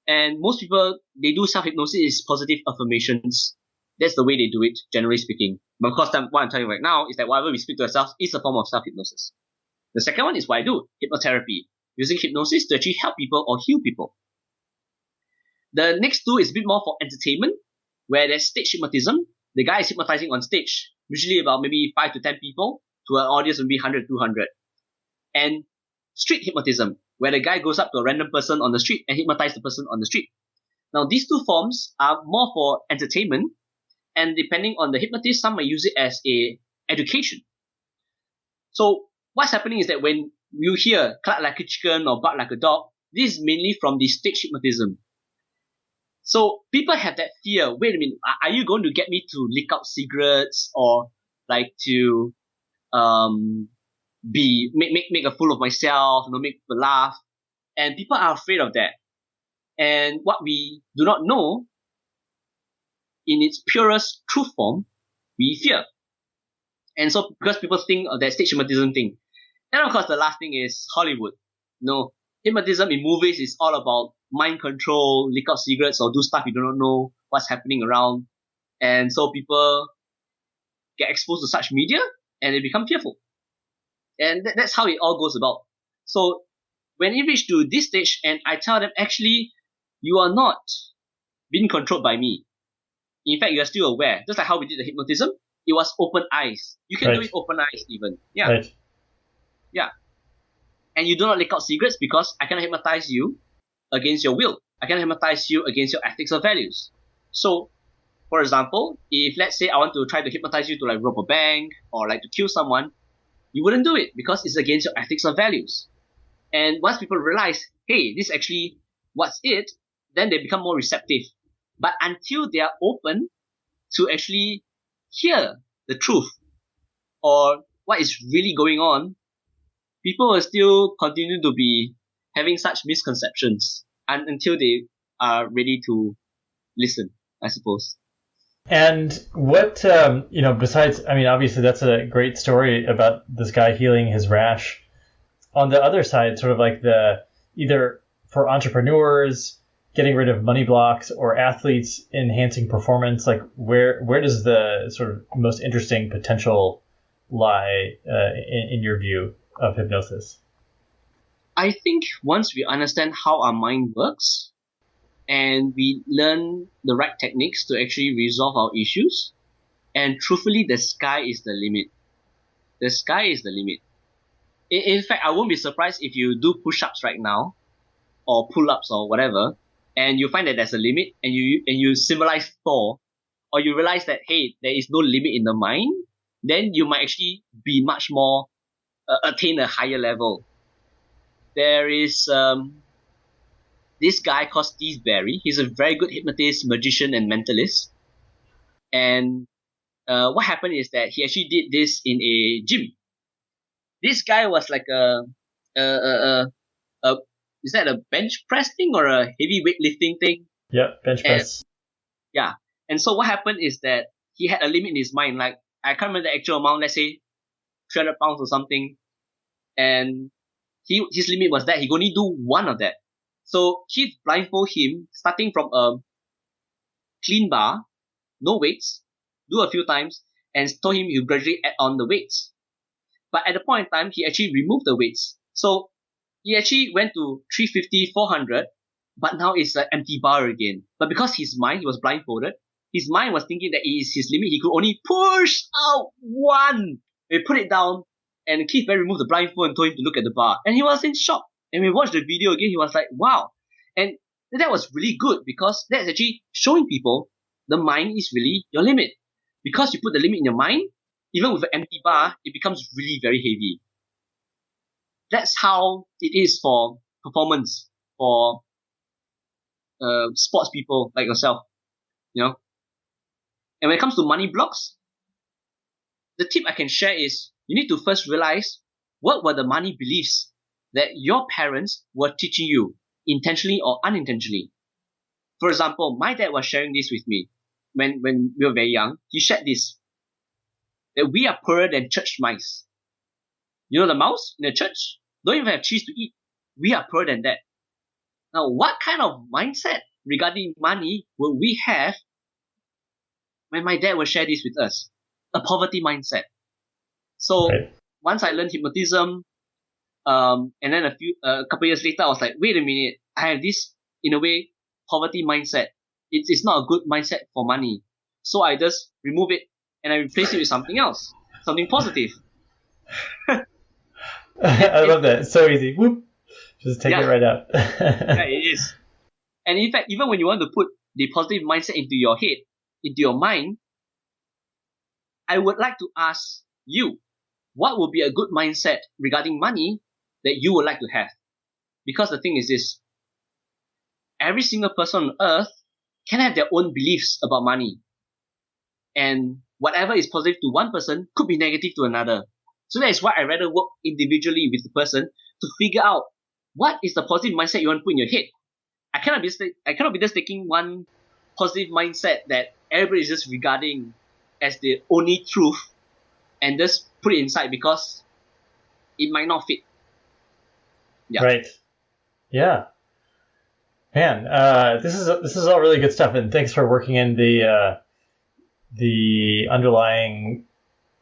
And most people, they do self-hypnosis is positive affirmations. That's the way they do it, generally speaking. But of course, what I'm telling you right now is that whatever we speak to ourselves is a form of self-hypnosis. The second one is what I do, hypnotherapy, using hypnosis to actually help people or heal people. The next two is a bit more for entertainment, where there's stage hypnotism. The guy is hypnotizing on stage, usually about maybe 5 to 10 people, to an audience of maybe 100, 200. And street hypnotism, where the guy goes up to a random person on the street and hypnotizes the person on the street. Now, these two forms are more for entertainment, and depending on the hypnotist, some may use it as a education. So what's happening is that when you hear cluck like a chicken or bark like a dog, this is mainly from the stage hypnotism. So people have that fear. Wait a minute, are you going to get me to lick out cigarettes or like to make a fool of myself, make people laugh? And people are afraid of that. And what we do not know, in its purest truth form, we fear. And so because people think of that stage hypnotism thing. And of course, the last thing is Hollywood. Hypnotism in movies is all about mind control, lick out cigarettes, or do stuff you do not know what's happening around. And so people get exposed to such media and they become fearful. And that's how it all goes about. So when it reaches to this stage and I tell them, actually, you are not being controlled by me. In fact, you are still aware. Just like how we did the hypnotism, it was open eyes. You can do it open eyes even. Yeah. Right. Yeah. And you do not lick out cigarettes because I cannot hypnotize you against your will. I cannot hypnotize you against your ethics or values. So, for example, if let's say I want to try to hypnotize you to like rob a bank or like to kill someone, you wouldn't do it because it's against your ethics or values. And once people realize, hey, this is actually what's it, then they become more receptive. But until they are open to actually hear the truth or what is really going on, people will still continue to be having such misconceptions until they are ready to listen, I suppose. And what, besides, obviously that's a great story about this guy healing his rash. On the other side, sort of like either for entrepreneurs, getting rid of money blocks, or athletes enhancing performance, like where does the sort of most interesting potential lie in your view of hypnosis? I think once we understand how our mind works and we learn the right techniques to actually resolve our issues, and truthfully, the sky is the limit. The sky is the limit. In fact, I won't be surprised if you do push-ups right now or pull-ups or whatever, and you find that there's a limit and you symbolize Thor, or you realize that, hey, there is no limit in the mind, then you might actually be much more, attain a higher level. There is this guy called Steve Barry. He's a very good hypnotist, magician, and mentalist. And what happened is that he actually did this in a gym. This guy was like is that a bench press thing or a heavy weightlifting thing? Yeah, bench press. Yeah. And so what happened is that he had a limit in his mind. Like, I can't remember the actual amount, let's say 300 pounds or something. And his limit was that he could only do one of that. So Keith blindfolded him, starting from a clean bar, no weights, do a few times, and told him he'll gradually add on the weights. But at the point in time, he actually removed the weights. So he actually went to 350, 400, but now it's an empty bar again. But because his mind, he was blindfolded, his mind was thinking that it is his limit. He could only push out one. He put it down, and Keith Barry removed the blindfold and told him to look at the bar. And he was in shock. And when we watched the video again, he was like, wow. And that was really good because that's actually showing people the mind is really your limit. Because you put the limit in your mind, even with an empty bar, it becomes really very heavy. That's how it is for performance, for sports people like yourself, you know. And when it comes to money blocks, the tip I can share is you need to first realize what were the money beliefs that your parents were teaching you, intentionally or unintentionally. For example, my dad was sharing this with me when we were very young. He shared this, that we are poorer than church mice. You know the mouse in the church? Don't even have cheese to eat. We are poorer than that. Now, what kind of mindset regarding money will we have when my dad will share this with us? A poverty mindset. So once I learned hypnotism, and then a couple years later, I was like, wait a minute, I have this, in a way, poverty mindset. It's not a good mindset for money. So I just remove it and I replace it with something else, something positive. I love that. It's so easy. Whoop. Just take it right out. Yeah, it is. And in fact, even when you want to put the positive mindset into your head, into your mind, I would like to ask you, what would be a good mindset regarding money that you would like to have? Because the thing is this, every single person on earth can have their own beliefs about money. And whatever is positive to one person could be negative to another. So that is why I rather work individually with the person to figure out what is the positive mindset you want to put in your head. I cannot be just taking one positive mindset that everybody is just regarding as the only truth and just put it inside because it might not fit. Yeah. Right. Yeah. Man, this is all really good stuff, and thanks for working in the underlying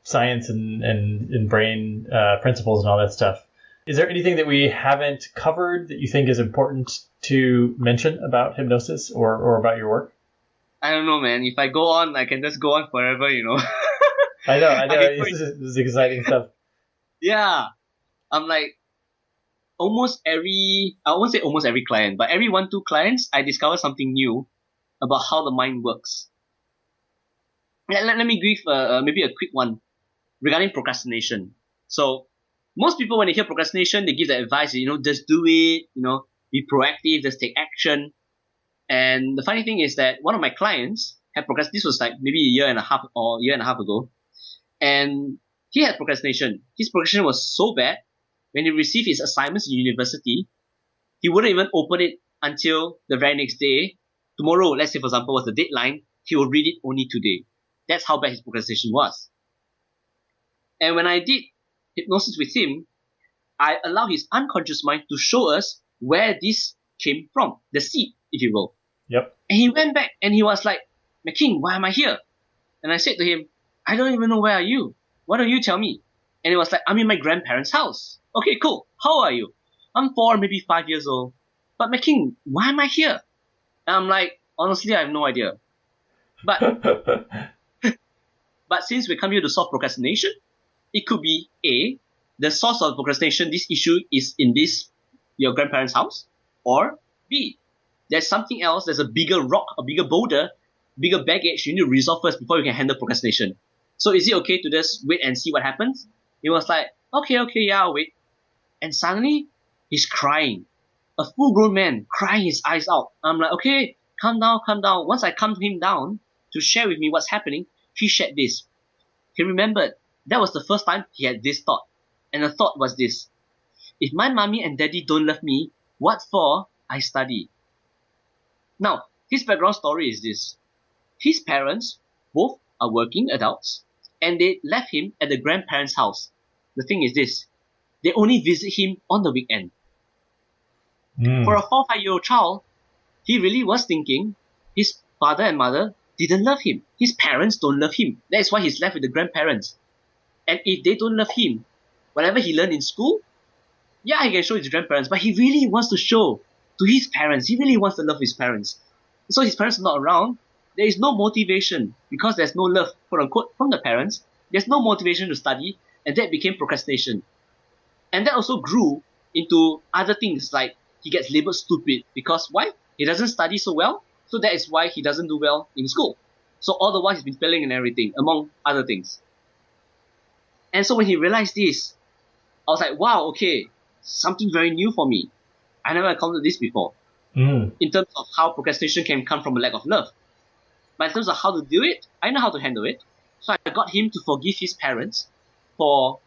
science and brain principles and all that stuff. Is there anything that we haven't covered that you think is important to mention about hypnosis or about your work? I don't know, man. If I go on, I can just go on forever, you know. I know. This is exciting stuff. Yeah. I'm like, I won't say almost every client, but every 1-2 clients, I discover something new about how the mind works. Let me give maybe a quick one regarding procrastination. So most people, when they hear procrastination, they give the advice, just do it, be proactive, just take action. And the funny thing is that one of my clients had procrastination. This was like maybe a year and a half ago. And he had procrastination. His procrastination was so bad, when he received his assignments in university, he wouldn't even open it until the very next day. Tomorrow, let's say for example, was the deadline, he will read it only today. That's how bad his procrastination was. And when I did hypnosis with him, I allowed his unconscious mind to show us where this came from, the seed, if you will. Yep. And he went back and he was like, McKing, why am I here? And I said to him, I don't even know where are you. Why don't you tell me? And he was like, I'm in my grandparents' house. Okay, cool. How old are you? I'm 4, maybe 5 years old. But McKing, why am I here? And I'm like, honestly, I have no idea. But but since we come here to solve procrastination, it could be A, the source of procrastination, this issue is in your grandparents' house, or B, there's something else, there's a bigger rock, a bigger boulder, bigger baggage you need to resolve first before you can handle procrastination. So is it okay to just wait and see what happens? He was like, okay, yeah, I'll wait. And suddenly, he's crying. A full-grown man crying his eyes out. I'm like, okay, calm down. Once I calmed him down to share with me what's happening, he shared this. He remembered that was the first time he had this thought. And the thought was this: if my mommy and daddy don't love me, what for I study? Now, his background story is this. His parents both are working adults, and they left him at the grandparents' house. The thing is this: they only visit him on the weekend. For a 4 or 5-year-old child, he really was thinking his father and mother didn't love him. His parents don't love him. That is why he's left with the grandparents. And if they don't love him, whatever he learned in school, yeah, he can show his grandparents, but he really wants to show to his parents. He really wants to love his parents. So his parents are not around. There is no motivation because there's no love, quote unquote, from the parents. There's no motivation to study, and that became procrastination. And that also grew into other things like he gets labeled stupid because why? He doesn't study so well, so that is why he doesn't do well in school. So all the while he's been failing and everything, among other things. And so when he realized this, I was like, wow, okay, something very new for me. I never encountered this before. In terms of how procrastination can come from a lack of love. But in terms of how to do it, I know how to handle it. So I got him to forgive his parents for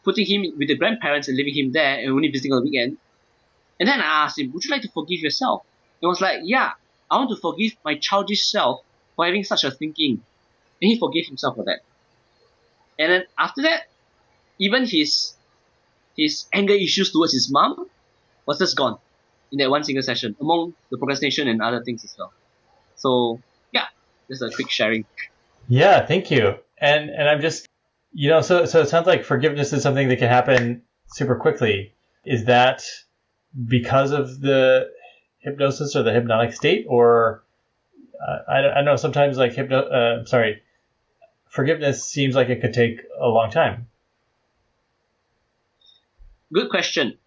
putting him with the grandparents and leaving him there and only visiting on the weekend. And then I asked him, would you like to forgive yourself? He was like, yeah, I want to forgive my childish self for having such a thinking. And he forgave himself for that. And then after that, even his anger issues towards his mom was just gone in that one single session, among the procrastination and other things as well. So yeah, just a quick sharing. Yeah, thank you. And I'm just, so it sounds like forgiveness is something that can happen super quickly. Is that because of the hypnosis or the hypnotic state, or I know sometimes like forgiveness seems like it could take a long time. Good question.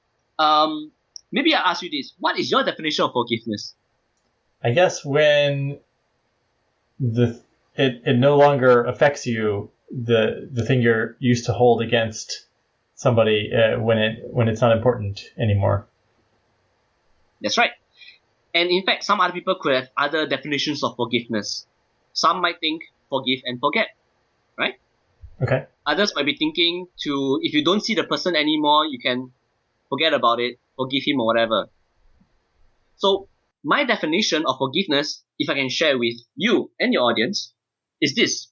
Maybe I'll ask you this. What is your definition of forgiveness? I guess when it no longer affects you, the thing you're used to hold against somebody when it's not important anymore. That's right. And in fact, some other people could have other definitions of forgiveness. Some might think forgive and forget, right? Okay. Others might be thinking if you don't see the person anymore, you can forget about it, forgive him or whatever. So my definition of forgiveness, if I can share with you and your audience, is this.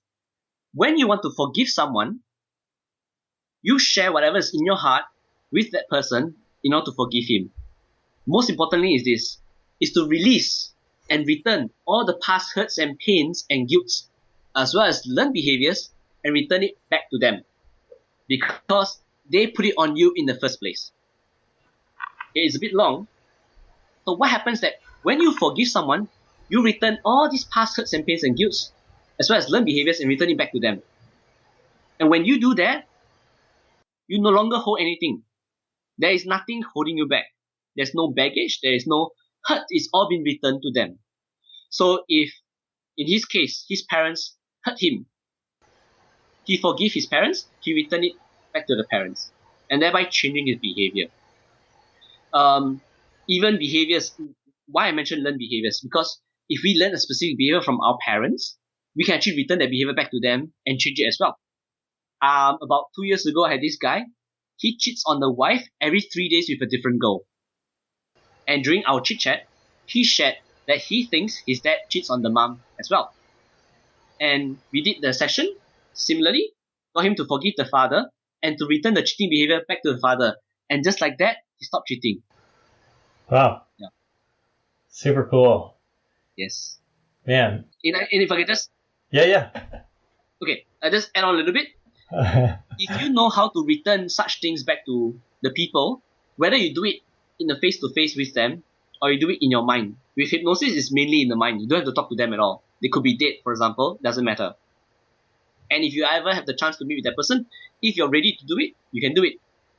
When you want to forgive someone, you share whatever is in your heart with that person in order to forgive him. Most importantly is this, is to release and return all the past hurts and pains and guilts, as well as learned behaviors, and return it back to them. Because they put it on you in the first place. It is a bit long. So what happens that when you forgive someone, you return all these past hurts and pains and guilts, as well as learned behaviors, and return it back to them. And when you do that, you no longer hold anything. There is nothing holding you back. There's no baggage. There is no hurt. It's all been returned to them. So if, in his case, his parents hurt him, he forgive his parents, he return it back to the parents, and thereby changing his behavior. Even behaviors, why I mentioned learned behaviors, because if we learn a specific behavior from our parents, we can actually return that behavior back to them and change it as well. About 2 years ago, I had this guy. He cheats on the wife every 3 days with a different girl. And during our chit chat, he shared that he thinks his dad cheats on the mom as well. And we did the session similarly, got him to forgive the father and to return the cheating behavior back to the father. And just like that, he stopped cheating. Wow. Yeah. Super cool. Yes. Man. And if I can just... Yeah. Okay, I just add on a little bit. If you know how to return such things back to the people, whether you do it in a face-to-face with them, or you do it in your mind. With hypnosis, it's mainly in the mind. You don't have to talk to them at all. They could be dead, for example. Doesn't matter. And if you ever have the chance to meet with that person, if you're ready to do it, you can do it.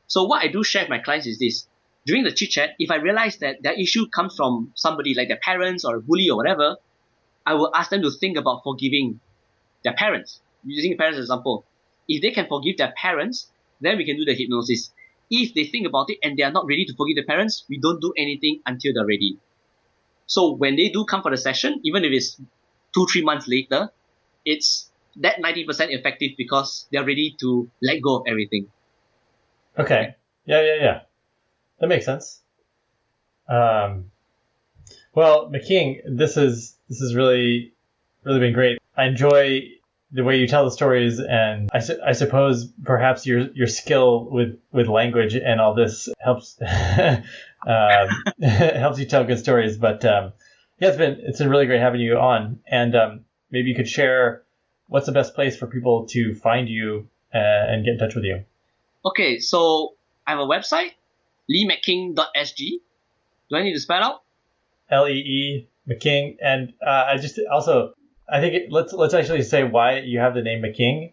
So what I do share with my clients is this. During the chit-chat, if I realize that their issue comes from somebody like their parents or a bully or whatever, I will ask them to think about forgiving their parents. Using parents as an example. If they can forgive their parents, then we can do the hypnosis. If they think about it and they are not ready to forgive their parents, we don't do anything until they're ready. So when they do come for the session, even if it's 2-3 months later, it's that 90% effective because they're ready to let go of everything. Okay. Yeah. That makes sense. Well, McKing, this has really been great. I enjoy the way you tell the stories, and I suppose perhaps your skill with language and all this helps helps you tell good stories. But yeah, it's been really great having you on, and maybe you could share what's the best place for people to find you and get in touch with you. Okay, so I have a website, leemcking.sg. Do I need to spell out? Lee McKing, and I think let's actually say why you have the name McKing.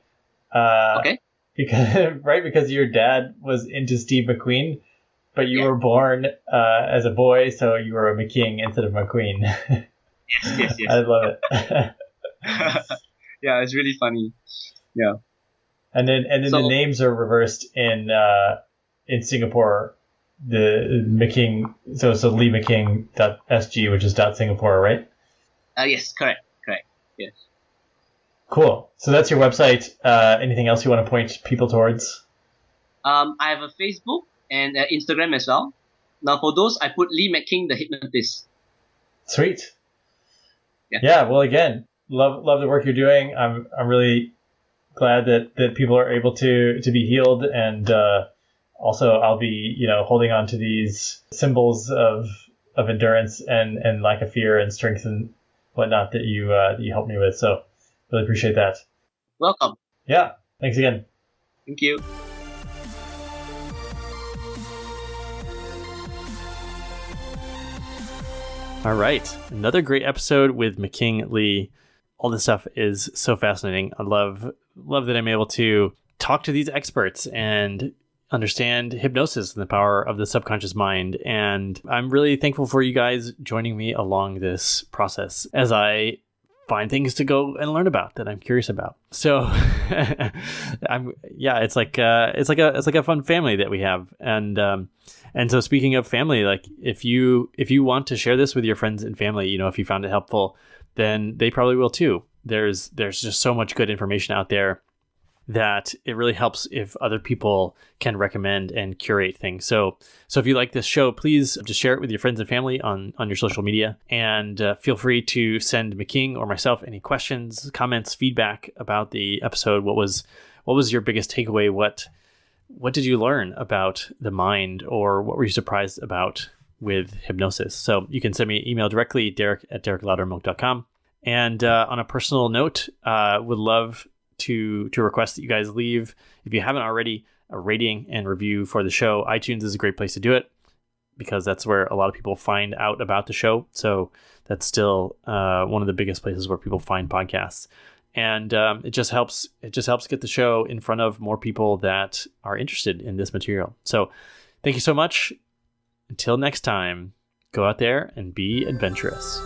Okay. Because your dad was into Steve McQueen, but you were born as a boy, so you were a McKing instead of McQueen. Yes. I love it. Yeah, it's really funny. Yeah. And then So- the names are reversed in Singapore. The McKing, so leemcking.sg, which is .singapore, right? Yes, correct. Yes. Cool. So that's your website. Anything else you want to point people towards? I have a Facebook and Instagram as well. Now for those, I put Lee McKing, the hypnotist. Sweet. Yeah. Yeah. Well, again, love the work you're doing. I'm really glad that people are able to be healed, and also I'll be holding on to these symbols of endurance and lack of fear and strength and whatnot that you helped me with. So really appreciate that. Welcome. Yeah. Thanks again. Thank you. All right. Another great episode with McKing Lee. All this stuff is so fascinating. I love that I'm able to talk to these experts and understand hypnosis and the power of the subconscious mind. And I'm really thankful for you guys joining me along this process as I find things to go and learn about that I'm curious about. So it's like a fun family that we have. And so speaking of family, like if you want to share this with your friends and family, if you found it helpful, then they probably will too. There's just so much good information out there that it really helps if other people can recommend and curate things. So if you like this show, please just share it with your friends and family on your social media, and feel free to send McKing or myself any questions, comments, feedback about the episode. What was your biggest takeaway? What did you learn about the mind, or what were you surprised about with hypnosis? So you can send me an email directly, derek@derekloudermilk.com. And on a personal note, would love to request that you guys leave, if you haven't already, a rating and review for the show. iTunes is a great place to do it because that's where a lot of people find out about the show. So that's still one of the biggest places where people find podcasts. And it just helps get the show in front of more people that are interested in this material. So thank you so much. Until next time, go out there and be adventurous.